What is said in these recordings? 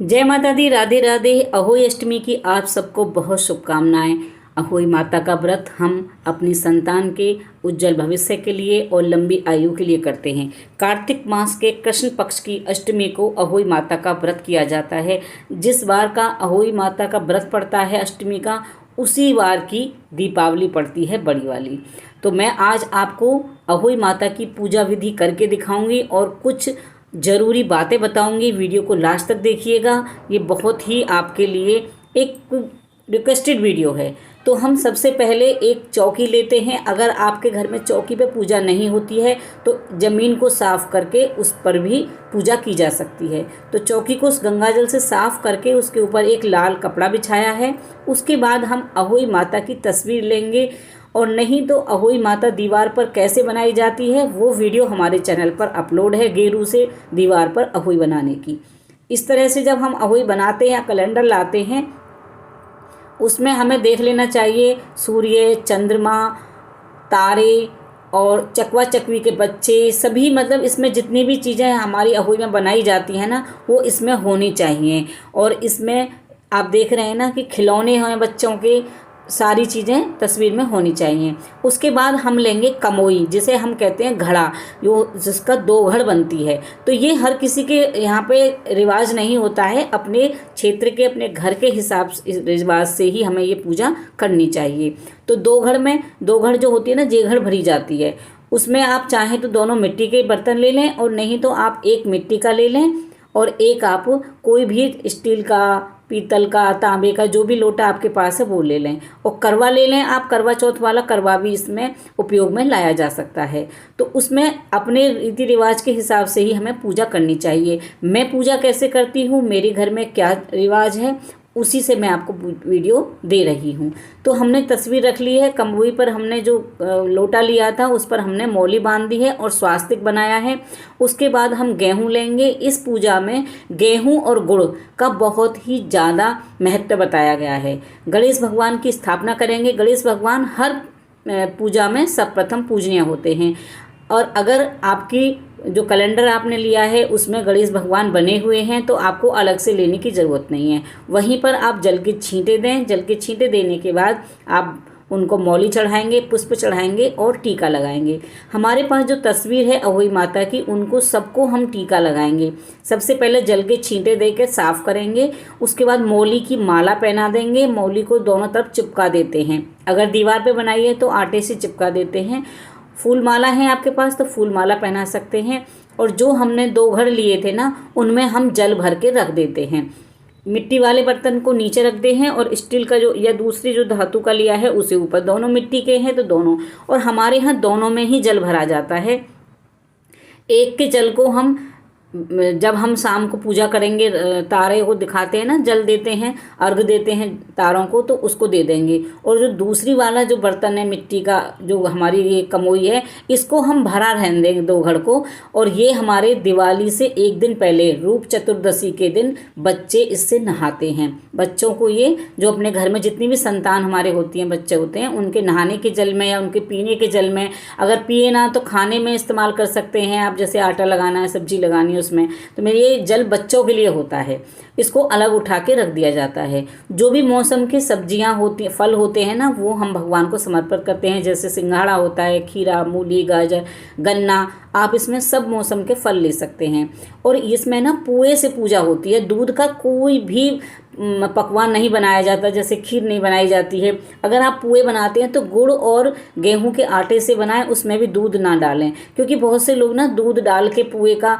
जय माता दी, राधे राधे। अहोई अष्टमी की आप सबको बहुत शुभकामनाएं। अहोई माता का व्रत हम अपनी संतान के उज्जवल भविष्य के लिए और लंबी आयु के लिए करते हैं। कार्तिक मास के कृष्ण पक्ष की अष्टमी को अहोई माता का व्रत किया जाता है। जिस वार का अहोई माता का व्रत पड़ता है अष्टमी का, उसी वार की दीपावली पड़ती है, बड़ी वाली। तो मैं आज आपको अहोई माता की पूजा विधि करके दिखाऊंगी और कुछ ज़रूरी बातें बताऊंगी। वीडियो को लास्ट तक देखिएगा, ये बहुत ही आपके लिए एक रिक्वेस्टेड वीडियो है। तो हम सबसे पहले एक चौकी लेते हैं। अगर आपके घर में चौकी पे पूजा नहीं होती है तो ज़मीन को साफ़ करके उस पर भी पूजा की जा सकती है। तो चौकी को उस गंगा जल से साफ़ करके उसके ऊपर एक लाल कपड़ा बिछाया है। उसके बाद हम अहोई माता की तस्वीर लेंगे, और नहीं तो अहोई माता दीवार पर कैसे बनाई जाती है वो वीडियो हमारे चैनल पर अपलोड है, गेरू से दीवार पर अहोई बनाने की। इस तरह से जब हम अहोई बनाते हैं या कैलेंडर लाते हैं, उसमें हमें देख लेना चाहिए सूर्य, चंद्रमा, तारे और चकवा चकवी के बच्चे, सभी मतलब इसमें जितनी भी चीज़ें हमारी अहोई में बनाई जाती हैं ना, वो इसमें होनी चाहिए। और इसमें आप देख रहे हैं ना कि खिलौने हैं बच्चों के, सारी चीज़ें तस्वीर में होनी चाहिए। उसके बाद हम लेंगे कमोई, जिसे हम कहते हैं घड़ा, जिसका 2 घड़ बनती है। तो ये हर किसी के यहाँ पे रिवाज नहीं होता है, अपने क्षेत्र के अपने घर के हिसाब रिवाज से ही हमें ये पूजा करनी चाहिए। तो 2 घड़ में 2 घड़ जो होती है ना, जे घड़ भरी जाती है, उसमें आप चाहें तो दोनों मिट्टी के बर्तन ले लें, और नहीं तो आप एक मिट्टी का ले लें और एक आप कोई भी स्टील का, पीतल का, तांबे का, जो भी लोटा आपके पास है वो ले लें। और करवा ले लें आप, करवा चौथ वाला करवा भी इसमें उपयोग में लाया जा सकता है। तो उसमें अपने रीति रिवाज के हिसाब से ही हमें पूजा करनी चाहिए। मैं पूजा कैसे करती हूँ, मेरे घर में क्या रिवाज है, उसी से मैं आपको वीडियो दे रही हूँ। तो हमने तस्वीर रख ली है। कमोई पर हमने जो लोटा लिया था उस पर हमने मौली बांध दी है और स्वास्तिक बनाया है। उसके बाद हम गेहूँ लेंगे। इस पूजा में गेहूँ और गुड़ का बहुत ही ज़्यादा महत्व बताया गया है। गणेश भगवान की स्थापना करेंगे। गणेश भगवान हर पूजा में सर्वप्रथम पूजनीय होते हैं। और अगर आपकी जो कैलेंडर आपने लिया है उसमें गणेश भगवान बने हुए हैं तो आपको अलग से लेने की ज़रूरत नहीं है। वहीं पर आप जल के छींटे दें। जल के छींटे देने के बाद आप उनको मौली चढ़ाएंगे, पुष्प चढ़ाएंगे और टीका लगाएंगे। हमारे पास जो तस्वीर है अहोई माता की, उनको सबको हम टीका लगाएंगे। सबसे पहले जल के छींटे दे के साफ़ करेंगे। उसके बाद मौली की माला पहना देंगे। मौली को दोनों तरफ चिपका देते हैं। अगर दीवार पे बनाई है तो आटे से चिपका देते हैं। फूल माला है आपके पास तो फूल माला पहना सकते हैं। और जो हमने 2 घड़ लिए थे ना, उनमें हम जल भर के रख देते हैं। मिट्टी वाले बर्तन को नीचे रखते हैं और स्टील का जो या दूसरी जो धातु का लिया है उसे ऊपर। दोनों मिट्टी के हैं तो दोनों, और हमारे यहाँ दोनों में ही जल भरा जाता है। एक के जल को हम जब हम शाम को पूजा करेंगे, तारे को दिखाते हैं ना, जल देते हैं, अर्घ देते हैं तारों को, तो उसको दे देंगे। और जो दूसरी वाला जो बर्तन है मिट्टी का, जो हमारी ये कमोई है, इसको हम भरा रहने देंगे 2 घड़ को। और ये हमारे दिवाली से एक दिन पहले, रूप चतुर्दशी के दिन, बच्चे इससे नहाते हैं। बच्चों को ये जो अपने घर में जितनी भी संतान हमारे होती हैं, बच्चे होते हैं, उनके नहाने के जल में या उनके पीने के जल में, अगर पिए ना तो खाने में इस्तेमाल कर सकते हैं आप। जैसे आटा लगाना है, सब्जी लगानी है उसमें, तो मेरे ये जल बच्चों के लिए होता है। इसको अलग उठा के रख दिया जाता है। जो भी मौसम की सब्जियां होती, फल होते हैं ना, वो हम भगवान को समर्पित करते हैं। जैसे सिंघाड़ा होता है, खीरा, मूली, गाजर, गन्ना, आप इसमें सब मौसम के फल ले सकते हैं। और इसमें ना पुए से पूजा होती है। दूध का कोई भी पकवान नहीं बनाया जाता, जैसे खीर नहीं बनाई जाती है। अगर आप पुए बनाते हैं तो गुड़ और गेहूं के आटे से बनाएं, उसमें भी दूध ना डालें, क्योंकि बहुत से लोग ना दूध डाल के पुए का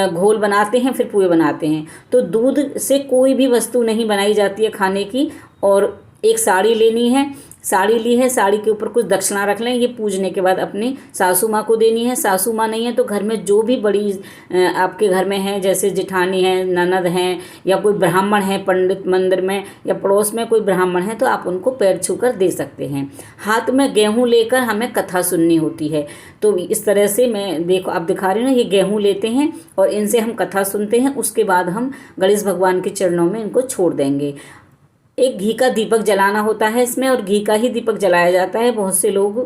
घोल बनाते हैं, फिर पुए बनाते हैं। तो दूध से कोई भी वस्तु नहीं बनाई जाती है खाने की। और एक साड़ी लेनी है, साड़ी ली है, साड़ी के ऊपर कुछ दक्षिणा रख लें। ये पूजने के बाद अपनी सासू माँ को देनी है। सासू माँ नहीं है तो घर में जो भी बड़ी आपके घर में है, जैसे जेठानी है, ननद हैं, या कोई ब्राह्मण है पंडित मंदिर में, या पड़ोस में कोई ब्राह्मण है, तो आप उनको पैर छूकर दे सकते हैं। हाथ में गेहूँ लेकर हमें कथा सुननी होती है। तो इस तरह से मैं देखो आप दिखा रही हूँ ना, ये गेहूँ लेते हैं और इनसे हम कथा सुनते हैं। उसके बाद हम गणेश भगवान के चरणों में इनको छोड़ देंगे। एक घी का दीपक जलाना होता है इसमें, और घी का ही दीपक जलाया जाता है। बहुत से लोग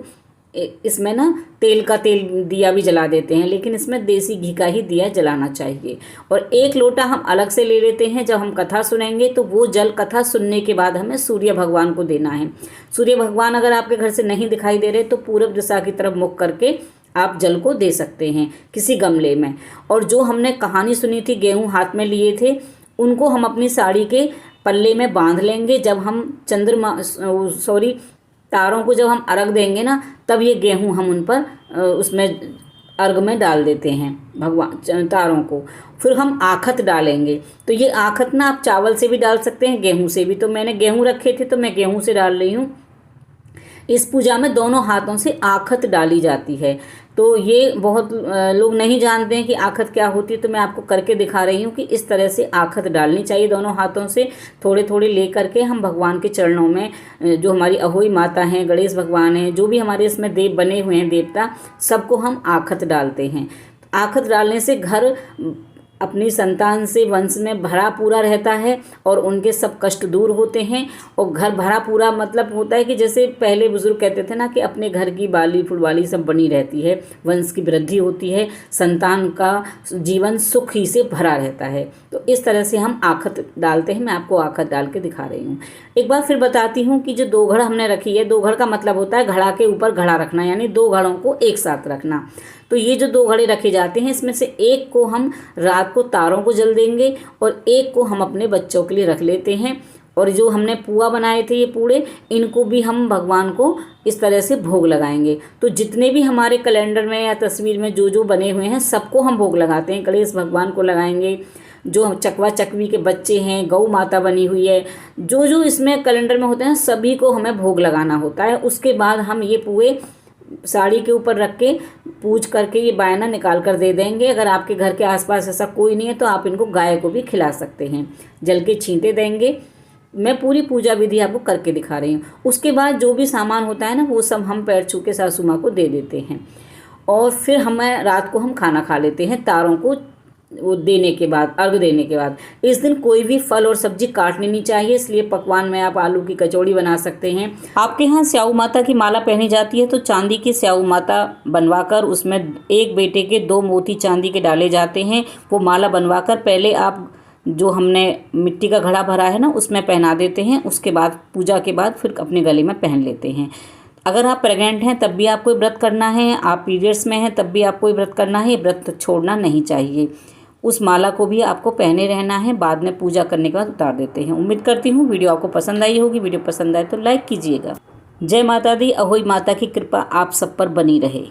इसमें ना तेल का तेल दिया भी जला देते हैं, लेकिन इसमें देसी घी का ही दिया जलाना चाहिए। और 1 लोटा हम अलग से ले लेते हैं। जब हम कथा सुनेंगे तो वो जल कथा सुनने के बाद हमें सूर्य भगवान को देना है। सूर्य भगवान अगर आपके घर से नहीं दिखाई दे रहे तो पूरब दिशा की तरफ मुख करके आप जल को दे सकते हैं किसी गमले में। और जो हमने कहानी सुनी थी, गेहूँ हाथ में लिए थे, उनको हम अपनी साड़ी के पल्ले में बांध लेंगे। जब हम तारों को जब हम अर्घ देंगे ना, तब ये गेहूँ हम उन पर उसमें अर्घ में डाल देते हैं भगवान तारों को। फिर हम आखत डालेंगे। तो ये आखत ना आप चावल से भी डाल सकते हैं, गेहूँ से भी। तो मैंने गेहूँ रखे थे तो मैं गेहूँ से डाल रही हूँ। इस पूजा में दोनों हाथों से आखत डाली जाती है। तो ये बहुत लोग नहीं जानते हैं कि आखत क्या होती है, तो मैं आपको करके दिखा रही हूँ कि इस तरह से आखत डालनी चाहिए। दोनों हाथों से थोड़े थोड़े ले करके हम भगवान के चरणों में, जो हमारी अहोई माता हैं, गणेश भगवान हैं, जो भी हमारे इसमें देव बने हुए हैं देवता, सबको हम आखत डालते हैं। आखत डालने से घर अपनी संतान से वंश में भरा पूरा रहता है और उनके सब कष्ट दूर होते हैं। और घर भरा पूरा मतलब होता है कि जैसे पहले बुजुर्ग कहते थे ना कि अपने घर की बाली फुलवाली सब बनी रहती है, वंश की वृद्धि होती है, संतान का जीवन सुख ही से भरा रहता है। तो इस तरह से हम आखत डालते हैं। मैं आपको आखत डाल के दिखा रही हूँ। एक बार फिर बताती हूँ कि जो 2 घड़ हमने रखी है, 2 घड़ का मतलब होता है घड़ा के ऊपर घड़ा रखना, यानी 2 घड़ों को एक साथ रखना। तो ये जो 2 घड़े रखे जाते हैं, इसमें से एक को हम रात को तारों को जल देंगे और एक को हम अपने बच्चों के लिए रख लेते हैं। और जो हमने पुआ बनाए थे ये पूड़े, इनको भी हम भगवान को इस तरह से भोग लगाएंगे। तो जितने भी हमारे कैलेंडर में या तस्वीर में जो जो बने हुए हैं, सबको हम भोग लगाते हैं। गणेश भगवान को लगाएंगे, जो चकवा चकवी के बच्चे हैं, गौ माता बनी हुई है, जो जो इसमें कैलेंडर में होते हैं, सभी को हमें भोग लगाना होता है। उसके बाद हम ये पुए साड़ी के ऊपर रख के पूज करके ये बायना निकाल कर दे देंगे। अगर आपके घर के आसपास ऐसा कोई नहीं है तो आप इनको गाय को भी खिला सकते हैं। जल के छींटे देंगे। मैं पूरी पूजा विधि आपको करके दिखा रही हूँ। उसके बाद जो भी सामान होता है ना, वो सब हम पैर छू के सासू माँ को दे देते हैं। और फिर हमें रात को हम खाना खा लेते हैं तारों को वो देने के बाद, अर्घ देने के बाद। इस दिन कोई भी फल और सब्जी काटनी नहीं चाहिए, इसलिए पकवान में आप आलू की कचौड़ी बना सकते हैं। आपके यहाँ स्याऊ माता की माला पहनी जाती है तो चांदी की स्याऊ माता बनवाकर उसमें एक बेटे के 2 मोती चांदी के डाले जाते हैं। वो माला बनवाकर पहले आप जो हमने मिट्टी का घड़ा भरा है ना, उसमें पहना देते हैं। उसके बाद पूजा के बाद फिर अपने गले में पहन लेते हैं। अगर आप प्रेग्नेंट हैं तब भी आपको व्रत करना है, आप पीरियड्स में हैं तब भी आपको व्रत करना है। व्रत छोड़ना नहीं चाहिए। उस माला को भी आपको पहने रहना है। बाद में पूजा करने के बाद उतार देते हैं। उम्मीद करती हूँ वीडियो आपको पसंद आई होगी। वीडियो पसंद आए तो लाइक कीजिएगा। जय माता दी। अहोई माता की कृपा आप सब पर बनी रहे।